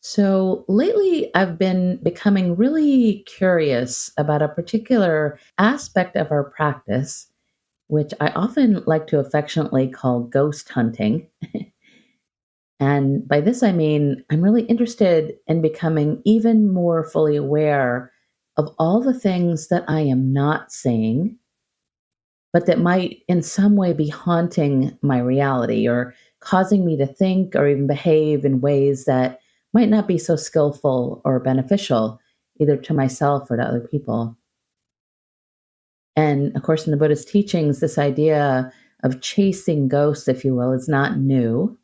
So lately, I've been becoming really curious about a particular aspect of our practice, which I often like to affectionately call ghost hunting. And by this, I mean I'm really interested in becoming even more fully aware of all the things that I am not seeing, but that might in some way be haunting my reality or causing me to think or even behave in ways that might not be so skillful or beneficial, either to myself or to other people. And of course, in the Buddhist teachings, this idea of chasing ghosts, if you will, is not new.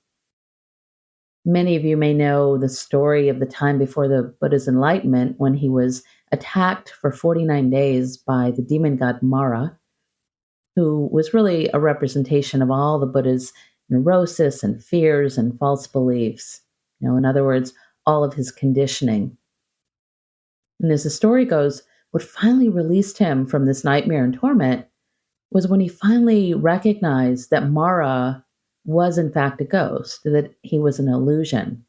Many of you may know the story of the time before the Buddha's enlightenment when he was attacked for 49 days by the demon god Mara, who was really a representation of all the Buddha's neurosis and fears and false beliefs. In other words, all of his conditioning. And as the story goes, what finally released him from this nightmare and torment was when he finally recognized that Mara was, in fact, a ghost, that he was an illusion.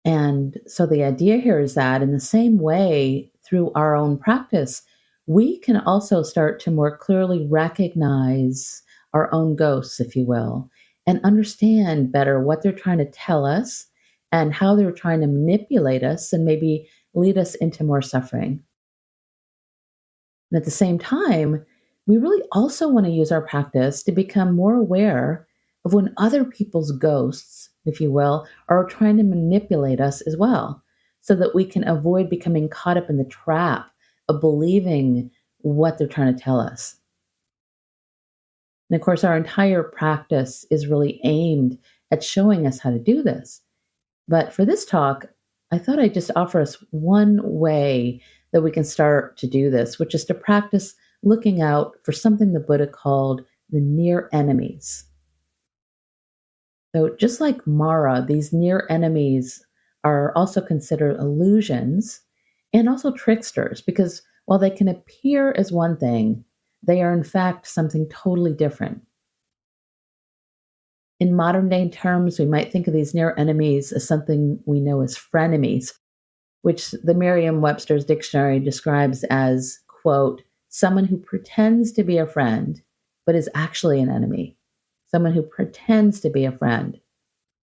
And so the idea here is that in the same way, through our own practice, we can also start to more clearly recognize our own ghosts, if you will, and understand better what they're trying to tell us and how they're trying to manipulate us and maybe lead us into more suffering. And at the same time, we really also want to use our practice to become more aware of when other people's ghosts, if you will, are trying to manipulate us as well, so that we can avoid becoming caught up in the trap of believing what they're trying to tell us. And of course, our entire practice is really aimed at showing us how to do this. But for this talk, I thought I'd just offer us one way that we can start to do this, which is to practice looking out for something the Buddha called the near enemies. So, just like Mara, these near enemies are also considered illusions and also tricksters because while they can appear as one thing, they are in fact something totally different. In modern day terms, we might think of these near enemies as something we know as frenemies, which the Merriam-Webster's dictionary describes as, quote, someone who pretends to be a friend, but is actually an enemy. Someone who pretends to be a friend,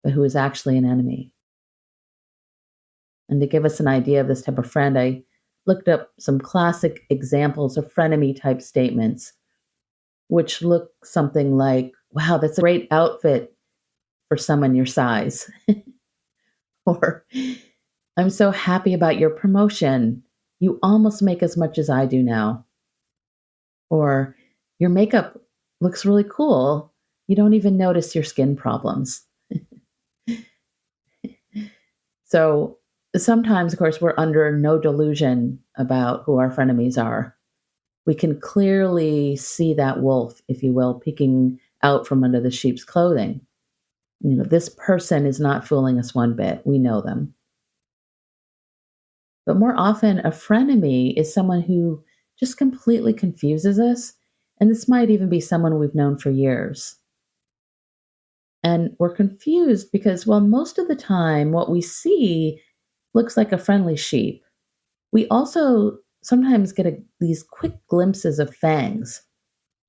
but who is actually an enemy. And to give us an idea of this type of friend, I looked up some classic examples of frenemy type statements, which look something like, wow, that's a great outfit for someone your size. Or, I'm so happy about your promotion. You almost make as much as I do now. Or, your makeup looks really cool. You don't even notice your skin problems. So, sometimes, of course, we're under no delusion about who our frenemies are. We can clearly see that wolf, if you will, peeking out from under the sheep's clothing. This person is not fooling us one bit. We know them. But more often, a frenemy is someone who just completely confuses us. And this might even be someone we've known for years. And we're confused because, well, most of the time, what we see looks like a friendly sheep. We also sometimes get these quick glimpses of fangs,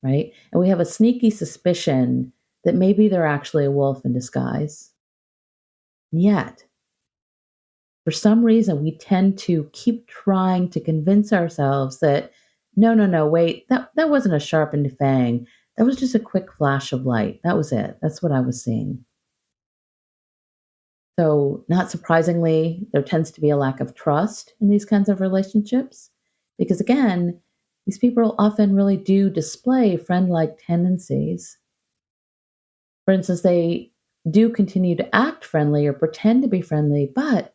right? And we have a sneaky suspicion that maybe they're actually a wolf in disguise. Yet, for some reason, we tend to keep trying to convince ourselves that no, no, no, wait, that wasn't a sharpened fang. That was just a quick flash of light. That was it. That's what I was seeing. So, not surprisingly, there tends to be a lack of trust in these kinds of relationships because, again, these people often really do display friend like tendencies. For instance, they do continue to act friendly or pretend to be friendly, but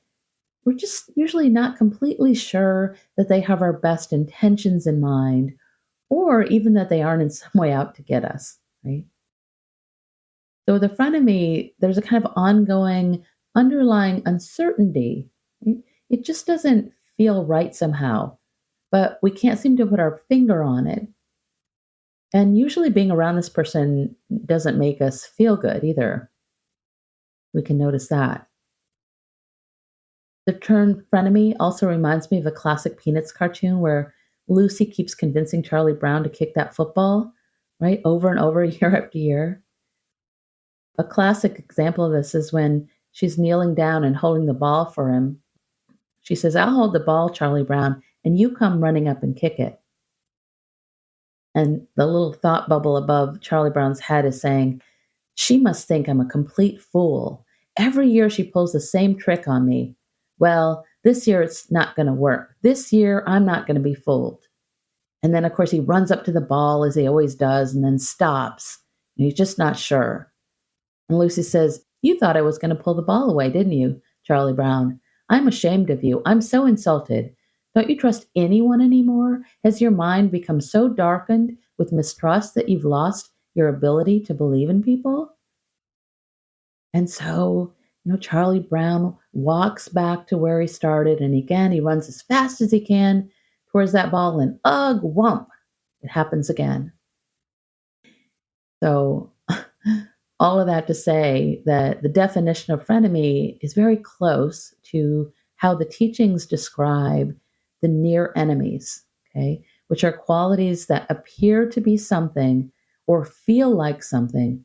we're just usually not completely sure that they have our best intentions in mind or even that they aren't in some way out to get us, right? So, with the frenemy, there's a kind of ongoing underlying uncertainty. Right? It just doesn't feel right somehow, but we can't seem to put our finger on it. And usually, being around this person doesn't make us feel good either. We can notice that. The term frenemy also reminds me of a classic Peanuts cartoon where Lucy keeps convincing Charlie Brown to kick that football, right, over and over, year after year. A classic example of this is when she's kneeling down and holding the ball for him. She says, "I'll hold the ball, Charlie Brown, and you come running up and kick it." And the little thought bubble above Charlie Brown's head is saying, "She must think I'm a complete fool. Every year she pulls the same trick on me. Well, this year it's not going to work. This year I'm not going to be fooled." And then, of course, he runs up to the ball as he always does and then stops. And he's just not sure. And Lucy says, "You thought I was going to pull the ball away, didn't you, Charlie Brown? I'm ashamed of you. I'm so insulted. Don't you trust anyone anymore? Has your mind become so darkened with mistrust that you've lost your ability to believe in people?" And so, Charlie Brown walks back to where he started. And again, he runs as fast as he can towards that ball. And ugh, whump, it happens again. So, all of that to say that the definition of frenemy is very close to how the teachings describe the near enemies, okay, which are qualities that appear to be something or feel like something,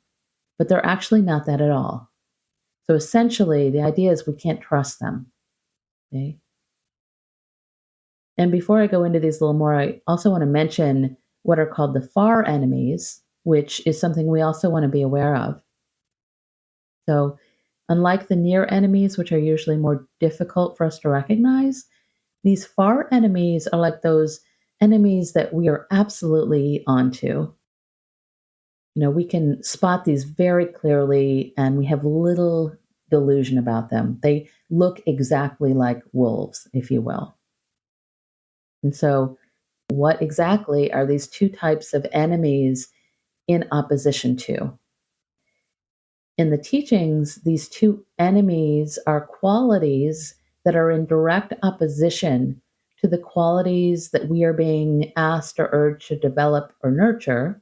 but they're actually not that at all. So essentially, the idea is we can't trust them. Okay. And before I go into these a little more, I also want to mention what are called the far enemies, which is something we also want to be aware of. So, unlike the near enemies, which are usually more difficult for us to recognize, these far enemies are like those enemies that we are absolutely onto. We can spot these very clearly and we have little delusion about them. They look exactly like wolves, if you will. And so, what exactly are these two types of enemies in opposition to? In the teachings, these two enemies are qualities that are in direct opposition to the qualities that we are being asked or urged to develop or nurture,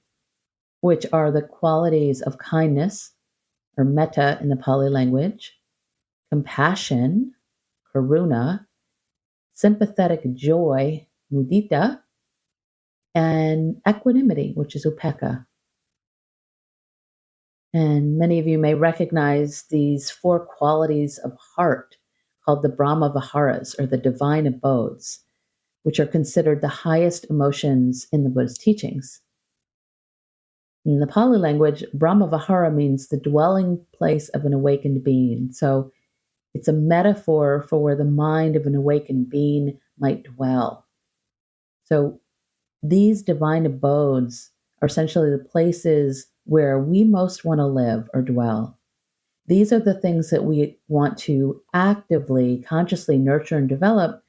which are the qualities of kindness, or metta in the Pali language, compassion, karuna, sympathetic joy, mudita, and equanimity, which is upekkha. And many of you may recognize these four qualities of heart called the Brahma Viharas or the Divine Abodes, which are considered the highest emotions in the Buddhist teachings. In the Pali language, Brahma Vihara means the dwelling place of an awakened being. So it's a metaphor for where the mind of an awakened being might dwell. So these divine abodes are essentially the places where we most want to live or dwell. These are the things that we want to actively, consciously nurture and develop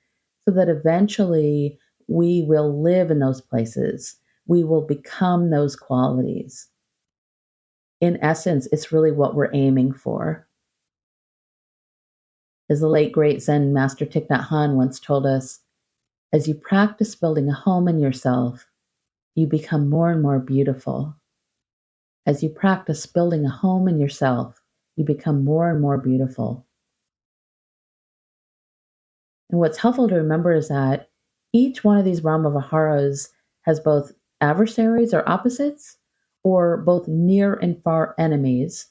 so that eventually we will live in those places. We will become those qualities. In essence, it's really what we're aiming for. As the late great Zen master Thich Nhat Hanh once told us, as you practice building a home in yourself, you become more and more beautiful. As you practice building a home in yourself, you become more and more beautiful. And what's helpful to remember is that each one of these Brahma Viharas has both adversaries or opposites, or both near and far enemies.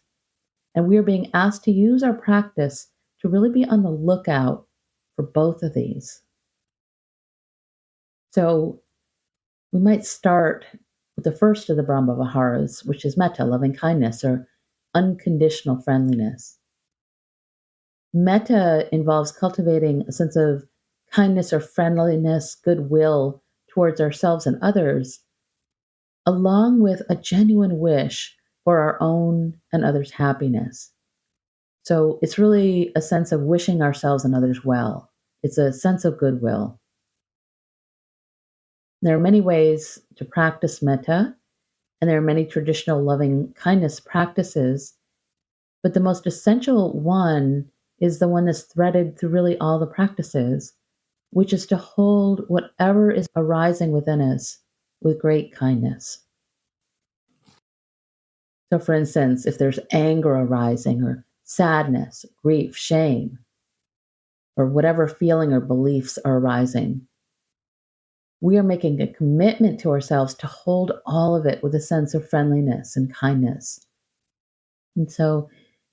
And we are being asked to use our practice to really be on the lookout for both of these. So we might start with the first of the Brahma Viharas, which is metta, loving kindness, or unconditional friendliness. Metta involves cultivating a sense of kindness or friendliness, goodwill towards ourselves and others, along with a genuine wish for our own and others' happiness. So it's really a sense of wishing ourselves and others well. It's a sense of goodwill. There are many ways to practice metta, and there are many traditional loving kindness practices, but the most essential one is the one that's threaded through really all the practices, which is to hold whatever is arising within us with great kindness. So, for instance, if there's anger arising or sadness, grief, shame, or whatever feeling or beliefs are arising. We are making a commitment to ourselves to hold all of it with a sense of friendliness and kindness. And so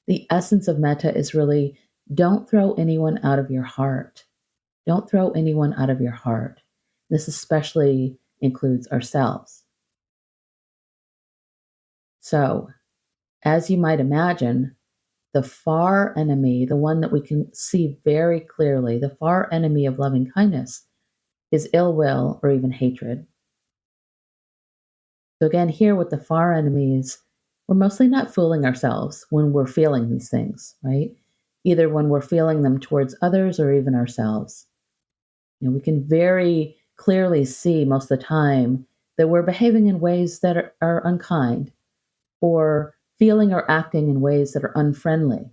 the essence of metta is really don't throw anyone out of your heart. Don't throw anyone out of your heart. This especially includes ourselves. So, as you might imagine, the far enemy, the one that we can see very clearly, the far enemy of loving kindness is ill will or even hatred. So, again, here with the far enemies, we're mostly not fooling ourselves when we're feeling these things, right? Either when we're feeling them towards others or even ourselves. We can very clearly see most of the time that we're behaving in ways that are unkind or feeling or acting in ways that are unfriendly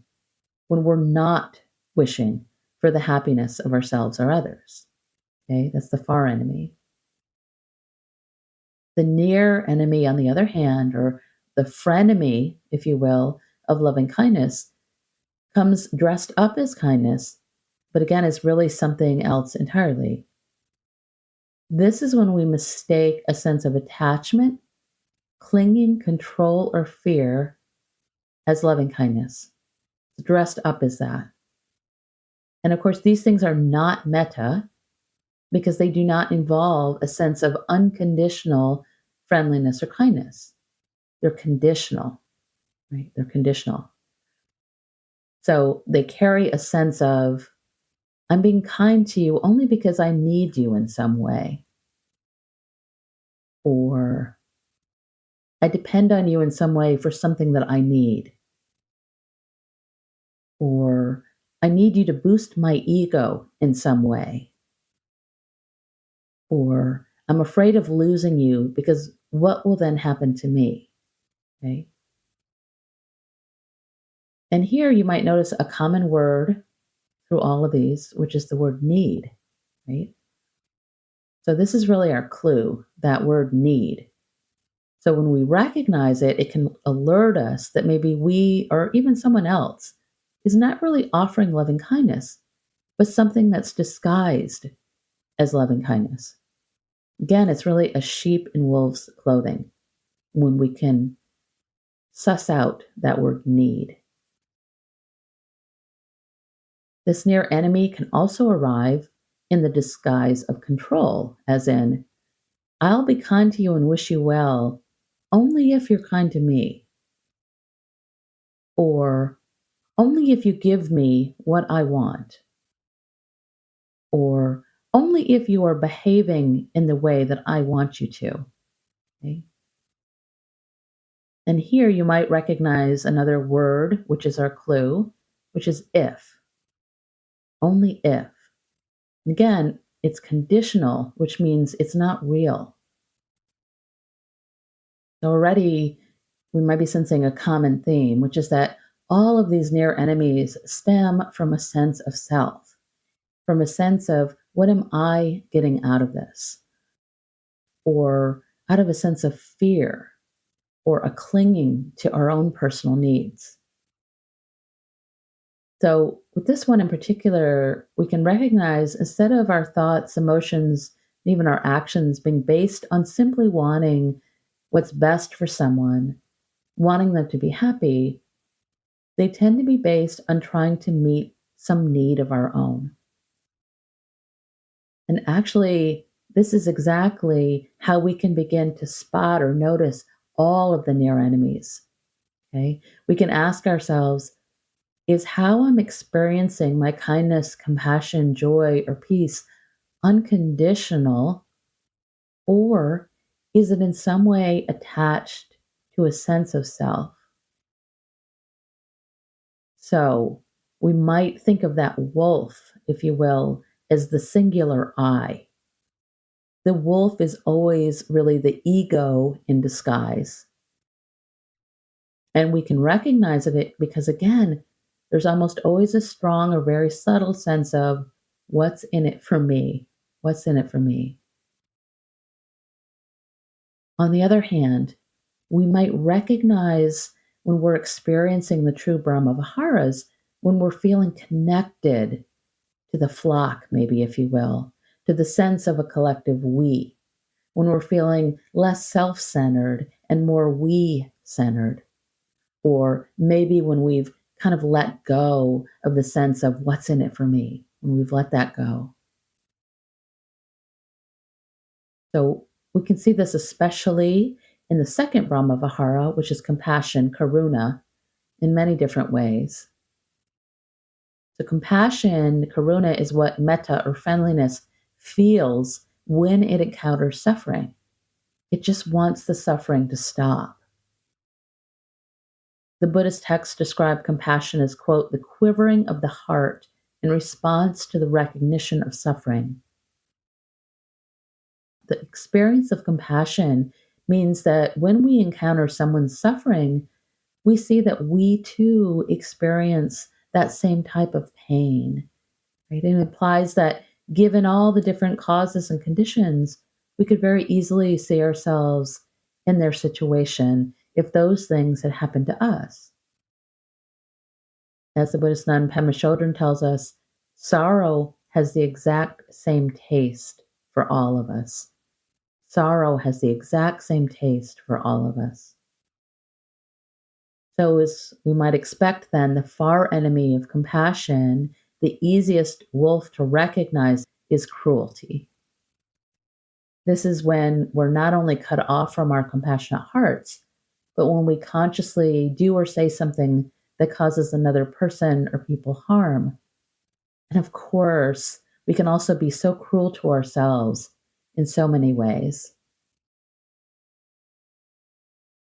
when we're not wishing for the happiness of ourselves or others. Okay, that's the far enemy. The near enemy, on the other hand, or the frenemy, if you will, of loving kindness, comes dressed up as kindness, but again is really something else entirely. This is when we mistake a sense of attachment, clinging, control, or fear as loving kindness. It's dressed up as that. And of course, these things are not metta because they do not involve a sense of unconditional friendliness or kindness. They're conditional, right? They're conditional. So they carry a sense of, I'm being kind to you only because I need you in some way. Or I depend on you in some way for something that I need. Or I need you to boost my ego in some way. Or I'm afraid of losing you because what will then happen to me? Okay. And here you might notice a common word through all of these, which is the word need, right? So this is really our clue, that word need. So when we recognize it, it can alert us that maybe we or even someone else is not really offering loving kindness, but something that's disguised as loving kindness. Again, it's really a sheep in wolf's clothing when we can suss out that word need. This near enemy can also arrive in the disguise of control, as in, I'll be kind to you and wish you well only if you're kind to me, or only if you give me what I want, or only if you are behaving in the way that I want you to. Okay? And here you might recognize another word, which is our clue, which is if. Only if. Again, it's conditional, which means it's not real. So already we might be sensing a common theme, which is that all of these near enemies stem from a sense of self, from a sense of what am I getting out of this? Or out of a sense of fear or a clinging to our own personal needs. So, with this one in particular, we can recognize instead of our thoughts, emotions, even our actions being based on simply wanting what's best for someone, wanting them to be happy, they tend to be based on trying to meet some need of our own. And actually, this is exactly how we can begin to spot or notice all of the near enemies. Okay? We can ask ourselves, is how I'm experiencing my kindness, compassion, joy, or peace unconditional, or is it in some way attached to a sense of self? So we might think of that wolf, if you will, as the singular I. The wolf is always really the ego in disguise. And we can recognize it because, again, there's almost always a strong or very subtle sense of what's in it for me? What's in it for me? On the other hand, we might recognize when we're experiencing the true Brahma Viharas, when we're feeling connected to the flock, maybe, if you will, to the sense of a collective we, when we're feeling less self centered and more we centered, or maybe when we've kind of let go of the sense of what's in it for me, when we've let that go. So we can see this especially in the second Brahma Vihara, which is compassion, karuna, in many different ways. So compassion, karuna, is what metta or friendliness feels when it encounters suffering. It just wants the suffering to stop. The Buddhist texts describe compassion as, quote, the quivering of the heart in response to the recognition of suffering. The experience of compassion means that when we encounter someone's suffering, we see that we too experience that same type of pain, right? It implies that given all the different causes and conditions, we could very easily see ourselves in their situation if those things had happened to us. As the Buddhist nun Pema Chodron tells us, sorrow has the exact same taste for all of us. Sorrow has the exact same taste for all of us. So, as we might expect, then, the far enemy of compassion, the easiest wolf to recognize, is cruelty. This is when we're not only cut off from our compassionate hearts, but when we consciously do or say something that causes another person or people harm. And of course, we can also be so cruel to ourselves in so many ways.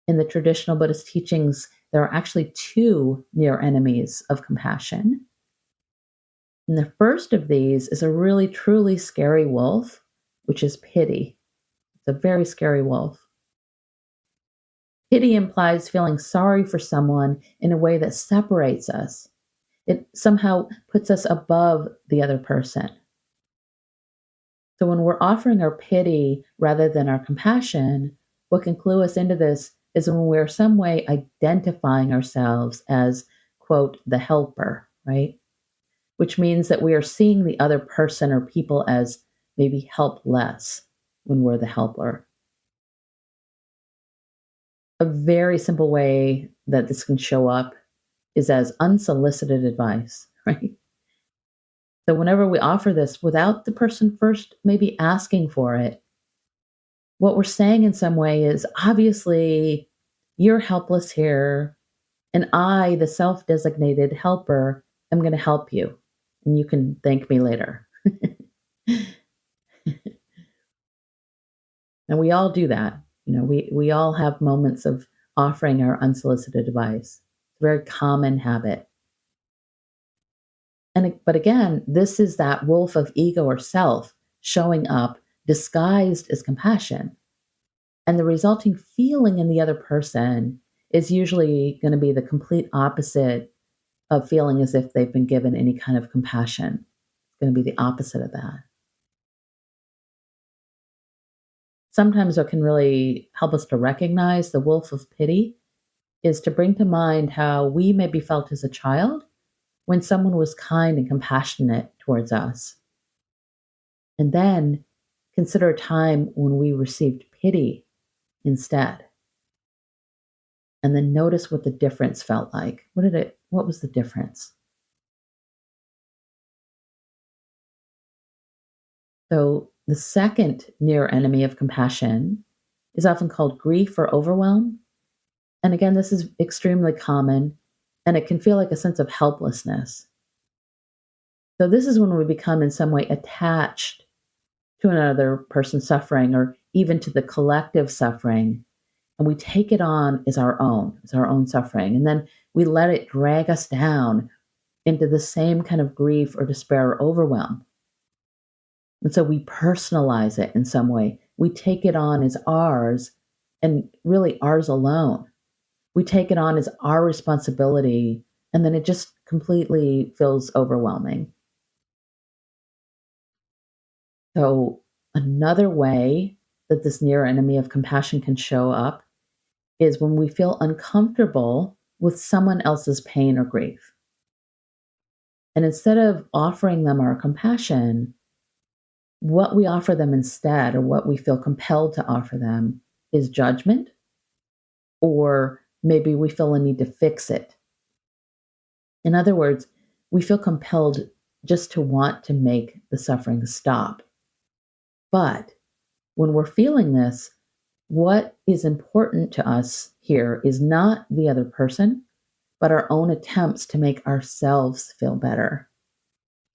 In the traditional Buddhist teachings, there are actually two near enemies of compassion. And the first of these is a really truly scary wolf, which is pity. It's a very scary wolf. Pity implies feeling sorry for someone in a way that separates us. It somehow puts us above the other person. So when we're offering our pity rather than our compassion, what can clue us into this is when we're some way identifying ourselves as, quote, the helper, right? Which means that we are seeing the other person or people as maybe helpless when we're the helper. A very simple way that this can show up is as unsolicited advice, right? So whenever we offer this without the person first maybe asking for it, what we're saying in some way is, obviously, you're helpless here, and I, the self designated helper, am going to help you, and you can thank me later. And we all do that. We all have moments of offering our unsolicited advice. It's a very common habit. But again, this is that wolf of ego or self showing up disguised as compassion. And the resulting feeling in the other person is usually going to be the complete opposite of feeling as if they've been given any kind of compassion. It's going to be the opposite of that. Sometimes what can really help us to recognize the wolf of pity is to bring to mind how we maybe felt as a child when someone was kind and compassionate towards us. And then consider a time when we received pity instead. And then notice what the difference felt like. What was the difference? So the second near enemy of compassion is often called grief or overwhelm. And again, this is extremely common, and it can feel like a sense of helplessness. So this is when we become in some way attached to another person's suffering or even to the collective suffering, and we take it on as our own suffering. And then we let it drag us down into the same kind of grief or despair or overwhelm. And so we personalize it in some way. We take it on as ours and really ours alone. We take it on as our responsibility, and then it just completely feels overwhelming. So, another way that this near enemy of compassion can show up is when we feel uncomfortable with someone else's pain or grief. And instead of offering them our compassion, what we offer them instead, or what we feel compelled to offer them, is judgment, or maybe we feel a need to fix it. In other words, we feel compelled just to want to make the suffering stop. But when we're feeling this, what is important to us here is not the other person, but our own attempts to make ourselves feel better.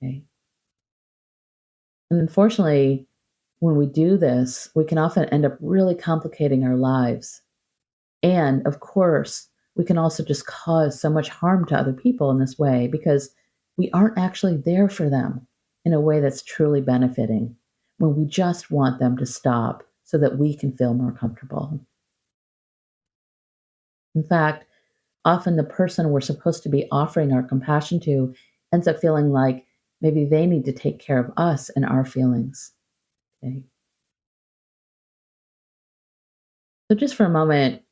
Okay? And unfortunately, when we do this, we can often end up really complicating our lives. And of course, we can also just cause so much harm to other people in this way because we aren't actually there for them in a way that's truly benefiting when we just want them to stop so that we can feel more comfortable. In fact, often the person we're supposed to be offering our compassion to ends up feeling like maybe they need to take care of us and our feelings. Okay. So, just for a moment,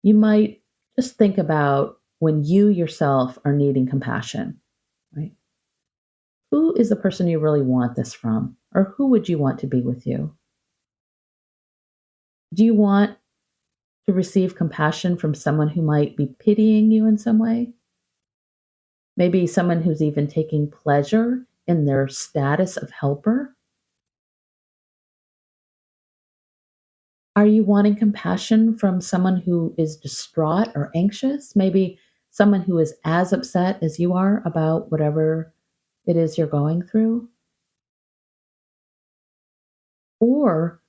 you might just think about when you yourself are needing compassion, right? Who is the person you really want this from? Or who would you want to be with you? Do you want to receive compassion from someone who might be pitying you in some way? Maybe someone who's even taking pleasure in their status of helper? Are you wanting compassion from someone who is distraught or anxious? Maybe someone who is as upset as you are about whatever it is you're going through? Or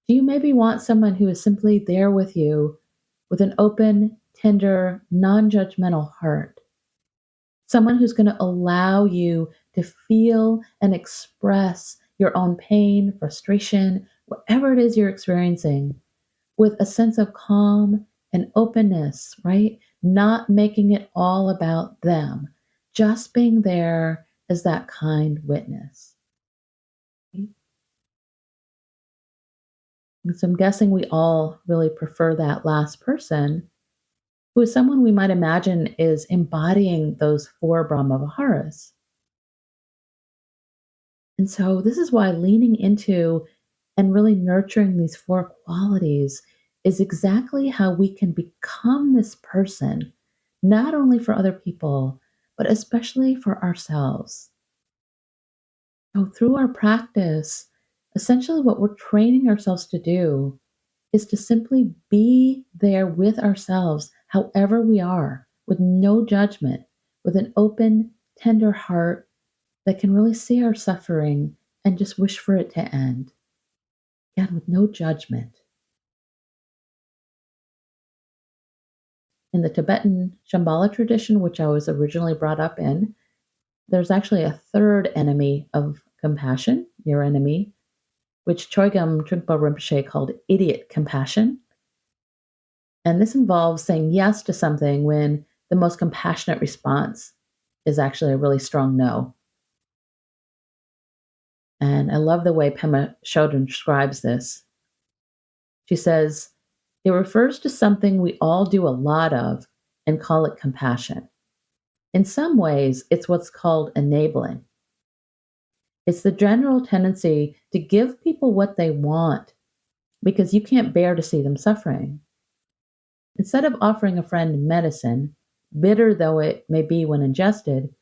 do you maybe want someone who is simply there with you with an open, tender, non judgmental heart? Someone who's going to allow you to feel and express your own pain, frustration, whatever it is you're experiencing with a sense of calm and openness, right? Not making it all about them, just being there as that kind witness. And so I'm guessing we all really prefer that last person, who is someone we might imagine is embodying those four Brahma Viharas. And so this is why leaning into and really nurturing these four qualities is exactly how we can become this person, not only for other people, but especially for ourselves. So through our practice, essentially what we're training ourselves to do is to simply be there with ourselves, however we are, with no judgment, with an open, tender heart that can really see our suffering and just wish for it to end. Again, with no judgment. In the Tibetan Shambhala tradition, which I was originally brought up in, there's actually a third enemy of compassion, your enemy, which Chogyam Trungpa Rinpoche called idiot compassion. And this involves saying yes to something when the most compassionate response is actually a really strong no. And I love the way Pema Chodron describes this. She says, it refers to something we all do a lot of and call it compassion. In some ways, it's what's called enabling. It's the general tendency to give people what they want because you can't bear to see them suffering. Instead of offering a friend medicine, bitter though it may be when ingested,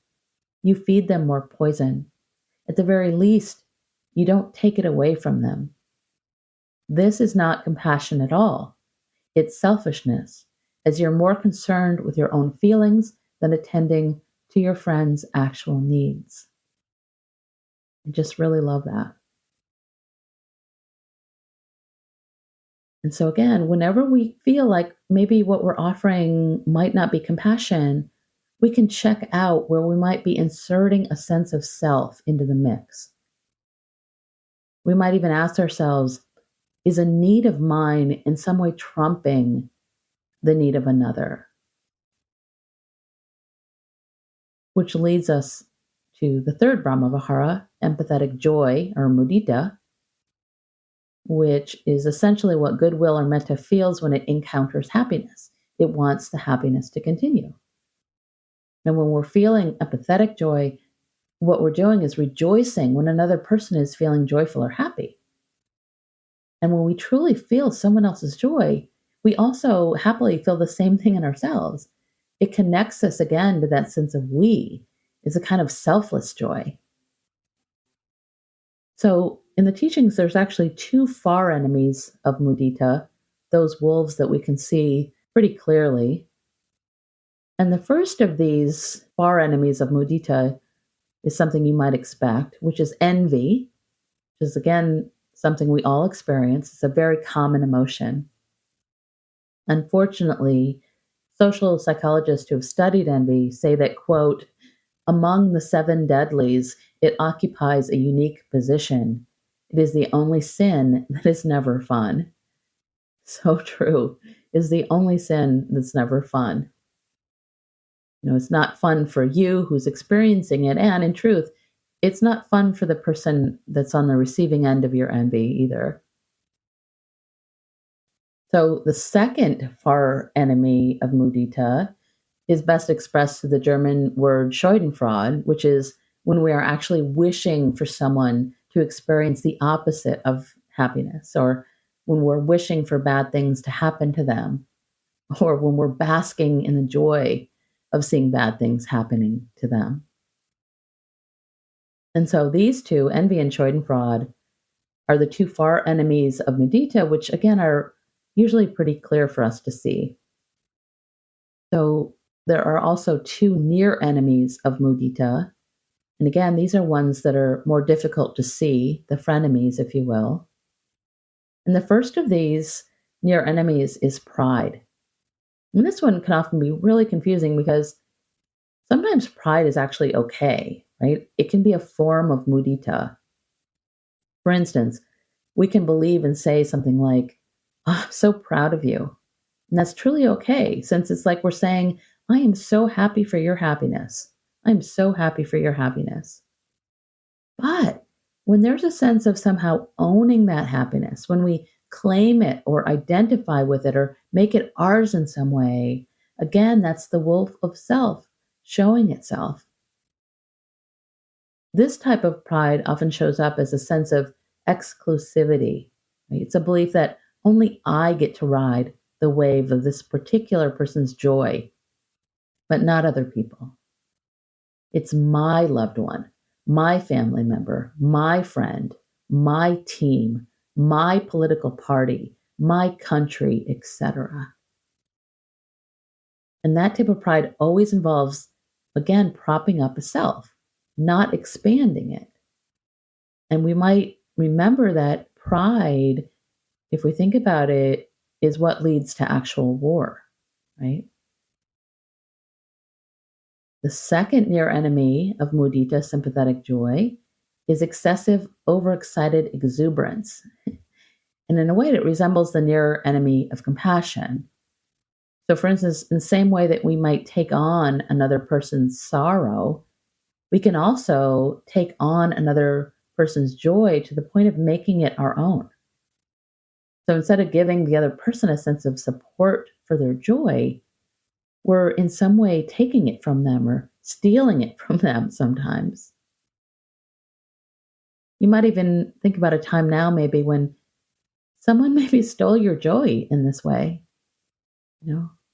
you feed them more poison. At the very least, you don't take it away from them. This is not compassion at all. It's selfishness, as you're more concerned with your own feelings than attending to your friend's actual needs. I just really love that. And so, again, whenever we feel like maybe what we're offering might not be compassion, we can check out where we might be inserting a sense of self into the mix. We might even ask ourselves, is a need of mine in some way trumping the need of another? Which leads us to the third Brahma Vihara, empathetic joy or mudita, which is essentially what goodwill or metta feels when it encounters happiness. It wants the happiness to continue. And when we're feeling empathetic joy, what we're doing is rejoicing when another person is feeling joyful or happy. And when we truly feel someone else's joy, we also happily feel the same thing in ourselves. It connects us again to that sense of we. It's a kind of selfless joy. So, in the teachings, there's actually two far enemies of mudita, those wolves that we can see pretty clearly. And the first of these far enemies of mudita is something you might expect, which is envy, which is again something we all experience. It's a very common emotion. Unfortunately, social psychologists who have studied envy say that, quote, among the seven deadlies, it occupies a unique position. It is the only sin that is never fun. So true. Is the only sin that's never fun. It's not fun for you who's experiencing it. And in truth, it's not fun for the person that's on the receiving end of your envy either. So the second far enemy of mudita is best expressed through the German word Schadenfreude, which is when we are actually wishing for someone to experience the opposite of happiness, or when we're wishing for bad things to happen to them, or when we're basking in the joy of seeing bad things happening to them. And so these two, envy and Schadenfreude, are the two far enemies of mudita, which again are usually pretty clear for us to see. So there are also two near enemies of mudita. And again, these are ones that are more difficult to see, the frenemies, if you will. And the first of these near enemies is pride. And this one can often be really confusing because sometimes pride is actually okay, right? It can be a form of mudita. For instance, we can believe and say something like, oh, I'm so proud of you. And that's truly okay, since it's like we're saying, I am so happy for your happiness. I'm so happy for your happiness. But when there's a sense of somehow owning that happiness, when we claim it or identify with it or make it ours in some way, again, that's the wolf of self showing itself. This type of pride often shows up as a sense of exclusivity. Right? It's a belief that only I get to ride the wave of this particular person's joy, but not other people. It's my loved one, my family member, my friend, my team, my political party, my country, etc. And that type of pride always involves, again, propping up a self, not expanding it. And we might remember that pride, if we think about it, is what leads to actual war, right? The second near enemy of mudita, sympathetic joy, is excessive, overexcited exuberance. And in a way, it resembles the near enemy of compassion. So, for instance, in the same way that we might take on another person's sorrow, we can also take on another person's joy to the point of making it our own. So instead of giving the other person a sense of support for their joy, we're in some way taking it from them or stealing it from them sometimes. You might even think about a time now, maybe when someone maybe stole your joy in this way,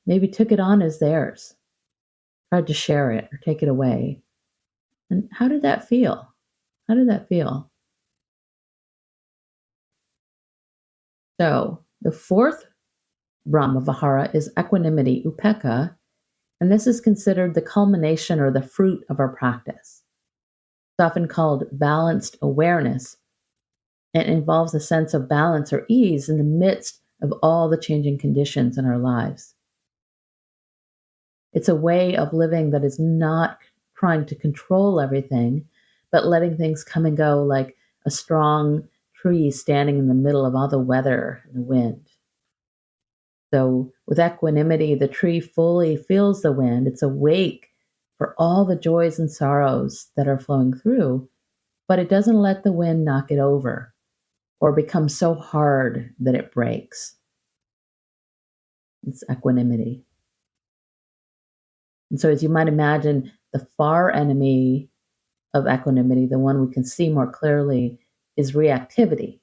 maybe took it on as theirs, tried to share it or take it away. And how did that feel? How did that feel? So the fourth Brahma Vihara is equanimity, upekkha, and this is considered the culmination or the fruit of our practice. It's often called balanced awareness, and it involves a sense of balance or ease in the midst of all the changing conditions in our lives. It's a way of living that is not trying to control everything, but letting things come and go like a strong tree standing in the middle of all the weather and the wind. So, with equanimity, the tree fully feels the wind. It's awake for all the joys and sorrows that are flowing through, but it doesn't let the wind knock it over or become so hard that it breaks. It's equanimity. And so, as you might imagine, the far enemy of equanimity, the one we can see more clearly, is reactivity,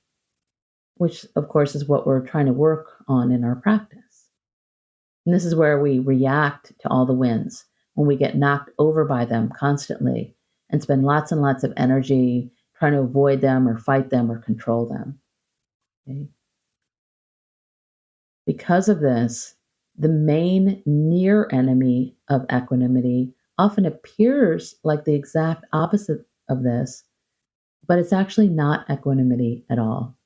which, of course, is what we're trying to work on in our practice. And this is where we react to all the winds, when we get knocked over by them constantly and spend lots and lots of energy trying to avoid them or fight them or control them. Okay? Because of this, the main near enemy of equanimity often appears like the exact opposite of this, but it's actually not equanimity at all.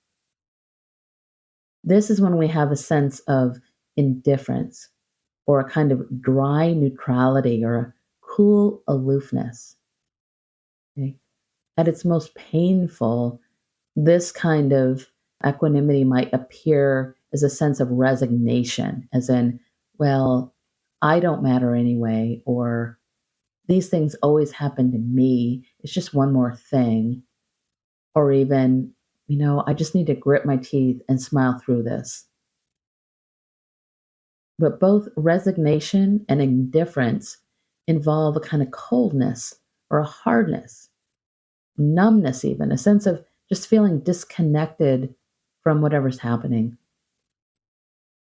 This is when we have a sense of indifference or a kind of dry neutrality or a cool aloofness. Okay? At its most painful, this kind of equanimity might appear as a sense of resignation, as in, well, I don't matter anyway, or these things always happen to me. It's just one more thing. Or even, I just need to grit my teeth and smile through this. But both resignation and indifference involve a kind of coldness or a hardness, numbness, even a sense of just feeling disconnected from whatever's happening.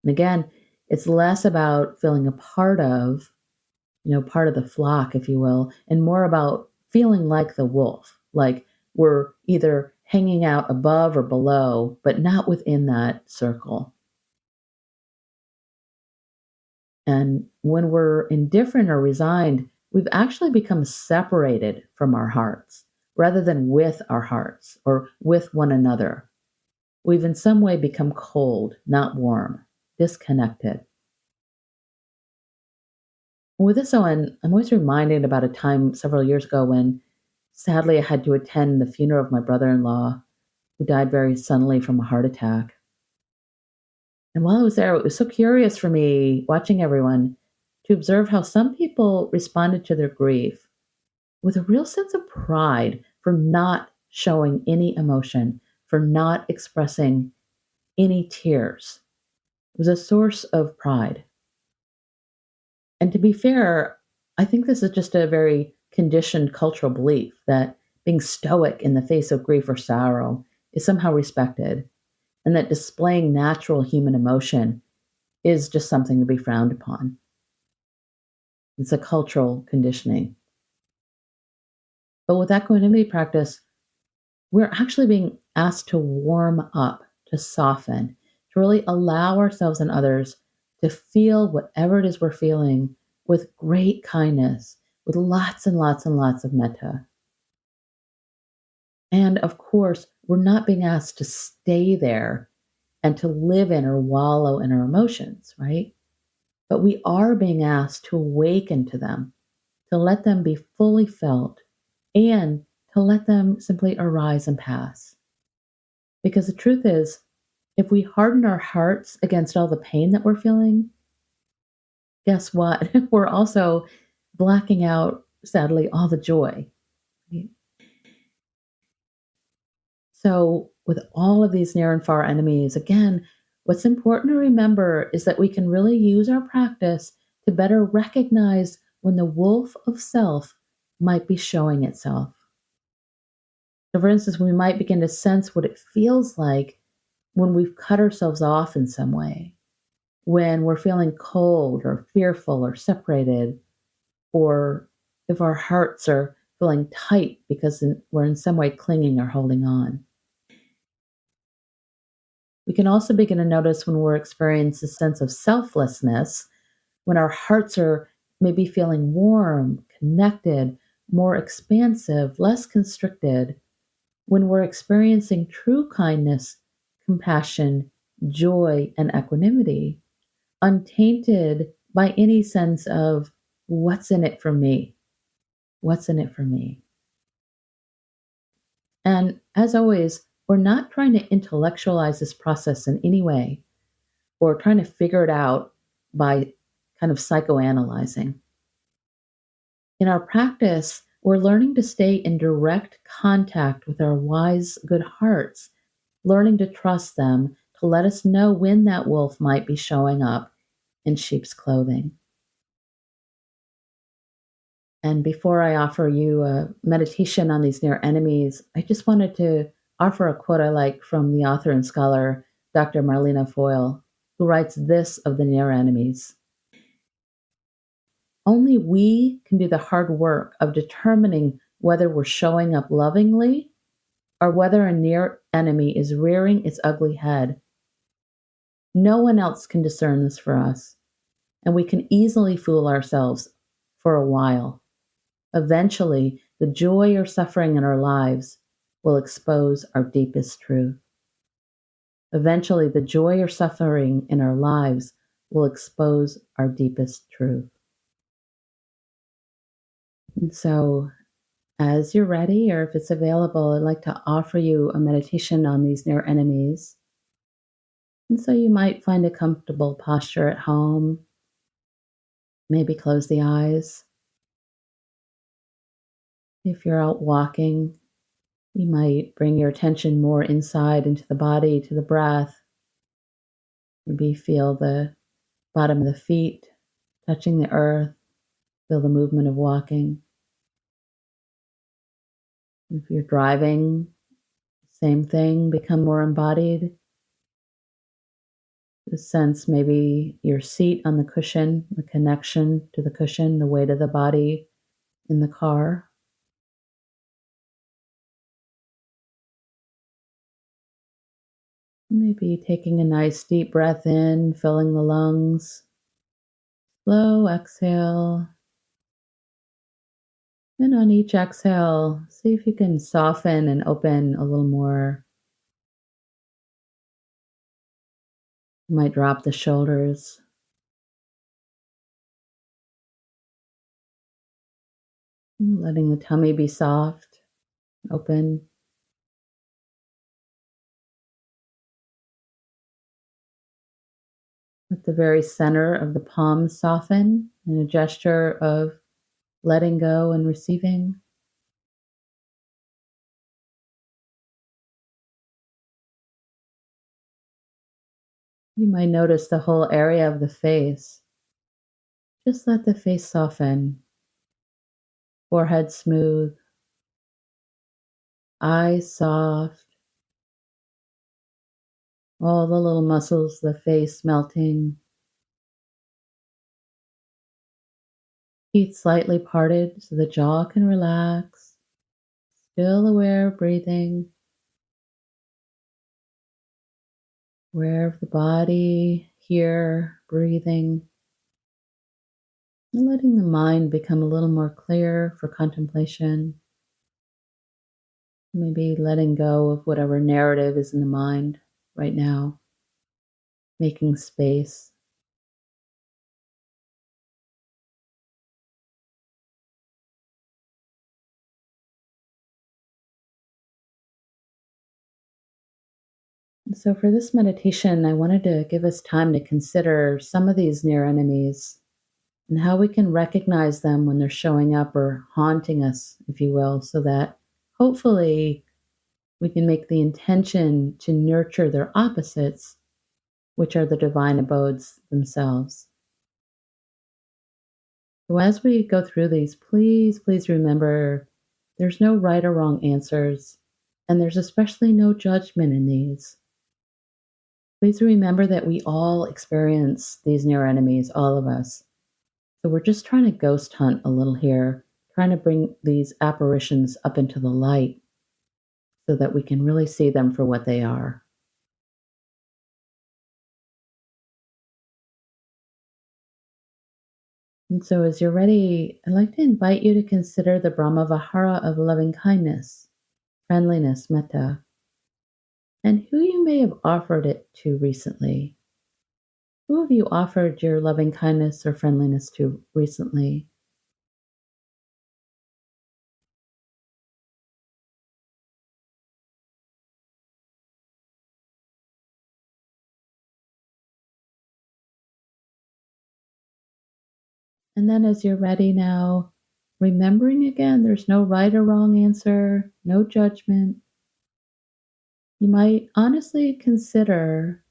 And again, it's less about feeling a part of the flock, if you will, and more about feeling like the wolf, like we're either hanging out above or below, but not within that circle. And when we're indifferent or resigned, we've actually become separated from our hearts rather than with our hearts or with one another. We've in some way become cold, not warm, disconnected. With this on, I'm always reminded about a time several years ago when sadly I had to attend the funeral of my brother in law, who died very suddenly from a heart attack. And while I was there, it was so curious for me watching everyone to observe how some people responded to their grief with a real sense of pride for not showing any emotion, for not expressing any tears. It was a source of pride. And to be fair, I think this is just a very conditioned cultural belief that being stoic in the face of grief or sorrow is somehow respected, and that displaying natural human emotion is just something to be frowned upon. It's a cultural conditioning. But with equanimity practice, we're actually being asked to warm up, to soften, to really allow ourselves and others to feel whatever it is we're feeling with great kindness, with lots and lots and lots of metta. And of course, we're not being asked to stay there and to live in or wallow in our emotions, right? But we are being asked to awaken to them, to let them be fully felt, and to let them simply arise and pass. Because the truth is, if we harden our hearts against all the pain that we're feeling, guess what? We're also blacking out, sadly, all the joy. So, with all of these near and far enemies, again, what's important to remember is that we can really use our practice to better recognize when the wolf of self might be showing itself. So, for instance, we might begin to sense what it feels like when we've cut ourselves off in some way, when we're feeling cold or fearful or separated, or if our hearts are feeling tight because we're in some way clinging or holding on. We can also begin to notice when we're experiencing a sense of selflessness, when our hearts are maybe feeling warm, connected, more expansive, less constricted, when we're experiencing true kindness, compassion, joy, and equanimity, untainted by any sense of what's in it for me? What's in it for me? And as always, we're not trying to intellectualize this process in any way or trying to figure it out by kind of psychoanalyzing. In our practice, we're learning to stay in direct contact with our wise, good hearts, learning to trust them to let us know when that wolf might be showing up in sheep's clothing. And before I offer you a meditation on these near enemies, I just wanted to offer a quote I like from the author and scholar, Dr. Marlena Foyle, who writes this of the near enemies. Only we can do the hard work of determining whether we're showing up lovingly or whether a near enemy is rearing its ugly head. No one else can discern this for us, and we can easily fool ourselves for a while. Eventually, the joy or suffering in our lives will expose our deepest truth. Eventually, the joy or suffering in our lives will expose our deepest truth. And so, as you're ready, or if it's available, I'd like to offer you a meditation on these near enemies. And so you might find a comfortable posture at home, maybe close the eyes. If you're out walking, you might bring your attention more inside into the body, to the breath. Maybe feel the bottom of the feet touching the earth, feel the movement of walking. If you're driving, same thing, become more embodied. Just sense maybe your seat on the cushion, the connection to the cushion, the weight of the body in the car. Maybe taking a nice deep breath in, filling the lungs. Slow exhale. And on each exhale, see if you can soften and open a little more. You might drop the shoulders. Letting the tummy be soft, open. Let the very center of the palms soften in a gesture of letting go and receiving. You might notice the whole area of the face. Just let the face soften. Forehead smooth, eyes soft, all the little muscles of the face melting. Teeth slightly parted so the jaw can relax. Still aware of breathing. Aware of the body, here, breathing. And letting the mind become a little more clear for contemplation. Maybe letting go of whatever narrative is in the mind right now. Making space. And so, for this meditation, I wanted to give us time to consider some of these near enemies and how we can recognize them when they're showing up or haunting us, if you will, so that hopefully we can make the intention to nurture their opposites, which are the divine abodes themselves. So, as we go through these, please remember there's no right or wrong answers, and there's especially no judgment in these. Please remember that we all experience these near enemies, all of us. So we're just trying to ghost hunt a little here, trying to bring these apparitions up into the light so that we can really see them for what they are. And so as you're ready, I'd like to invite you to consider the Brahma Vihara of loving kindness, friendliness, metta, and who you may have offered it to recently. Who have you offered your loving kindness or friendliness to recently? And then as you're ready now, remembering again, there's no right or wrong answer, no judgment. You might honestly consider,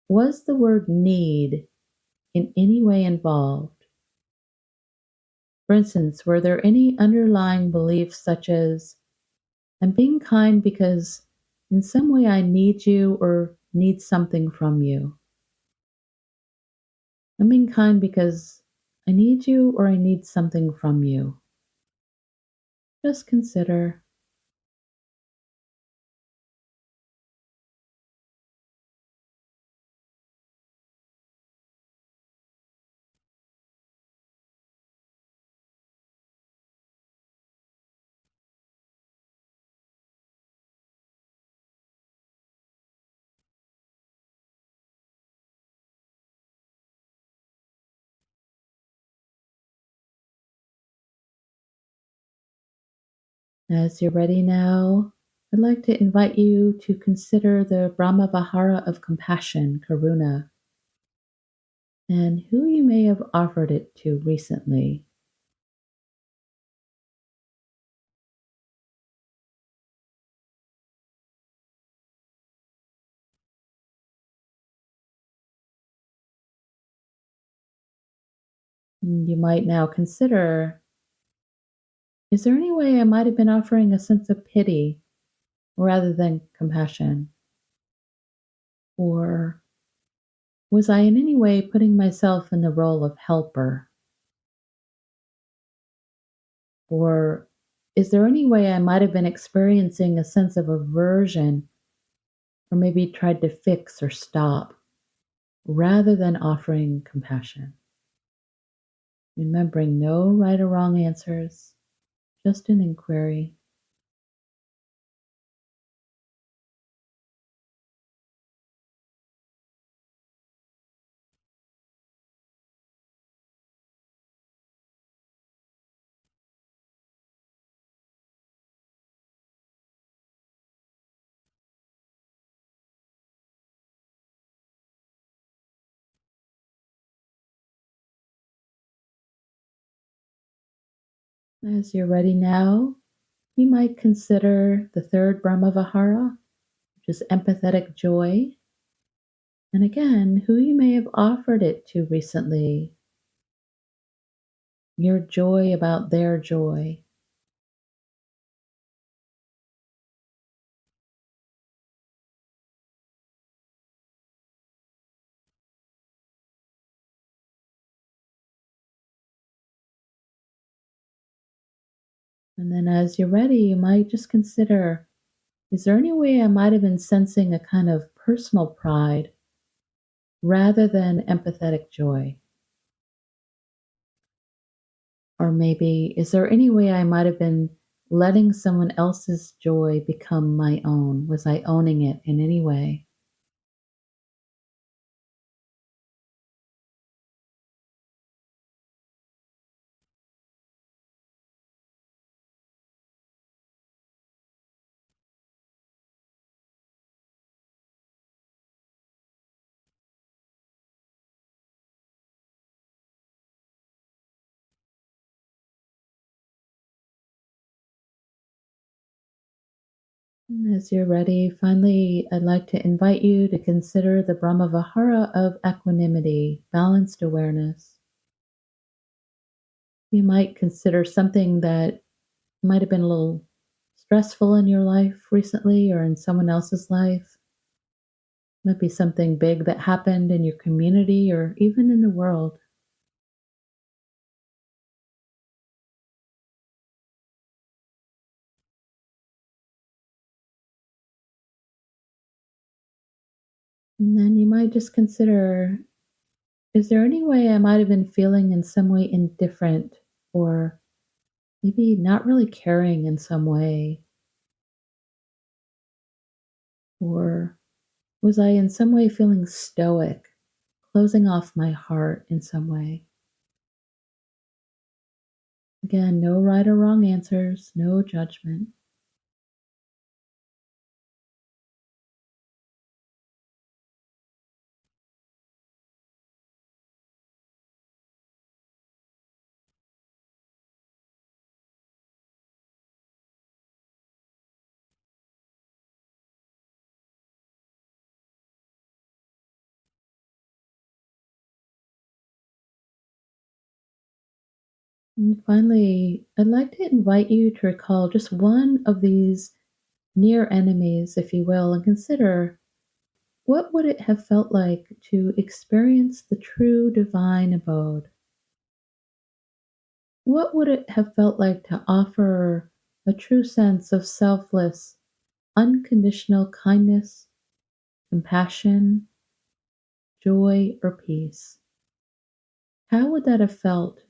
was the word need in any way involved? For instance, were there any underlying beliefs such as, I'm being kind because in some way I need you or need something from you? I'm being kind because I need you or I need something from you. Just consider. As you're ready now, I'd like to invite you to consider the Brahma Vihara of compassion, Karuna, and who you may have offered it to recently. You might now consider, is there any way I might have been offering a sense of pity rather than compassion? Or was I in any way putting myself in the role of helper? Or is there any way I might have been experiencing a sense of aversion or maybe tried to fix or stop rather than offering compassion? Remembering no right or wrong answers, just an inquiry. As you're ready now, you might consider the third Brahmavihara, which is empathetic joy. And again, who you may have offered it to recently, your joy about their joy. And then as you're ready, you might just consider, is there any way I might have been sensing a kind of personal pride rather than empathetic joy? Or maybe, is there any way I might have been letting someone else's joy become my own? Was I owning it in any way? And as you're ready, finally, I'd like to invite you to consider the Brahmavihara of equanimity, balanced awareness. You might consider something that might have been a little stressful in your life recently or in someone else's life. Might be something big that happened in your community or even in the world. And then you might just consider, is there any way I might have been feeling in some way indifferent or maybe not really caring in some way? Or was I in some way feeling stoic, closing off my heart in some way? Again, no right or wrong answers, no judgment. And finally, I'd like to invite you to recall just one of these near enemies, if you will, and consider what would it have felt like to experience the true divine abode? What would it have felt like to offer a true sense of selfless, unconditional kindness, compassion, joy, or peace? How would that have felt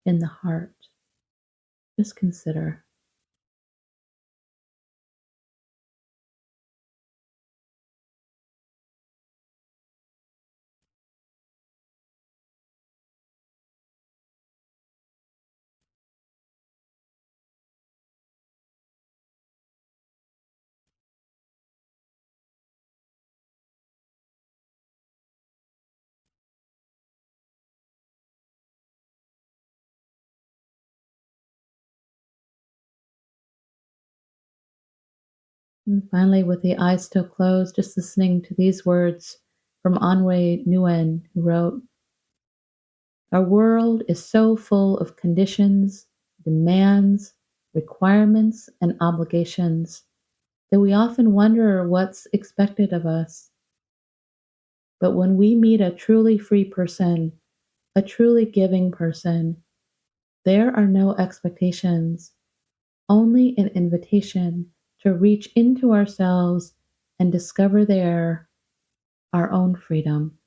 in the heart? Just consider. And finally, with the eyes still closed, just listening to these words from Anhui Nguyen, who wrote, our world is so full of conditions, demands, requirements, and obligations that we often wonder what's expected of us. But when we meet a truly free person, a truly giving person, there are no expectations, only an invitation to reach into ourselves and discover there our own freedom.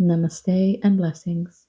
Namaste and blessings.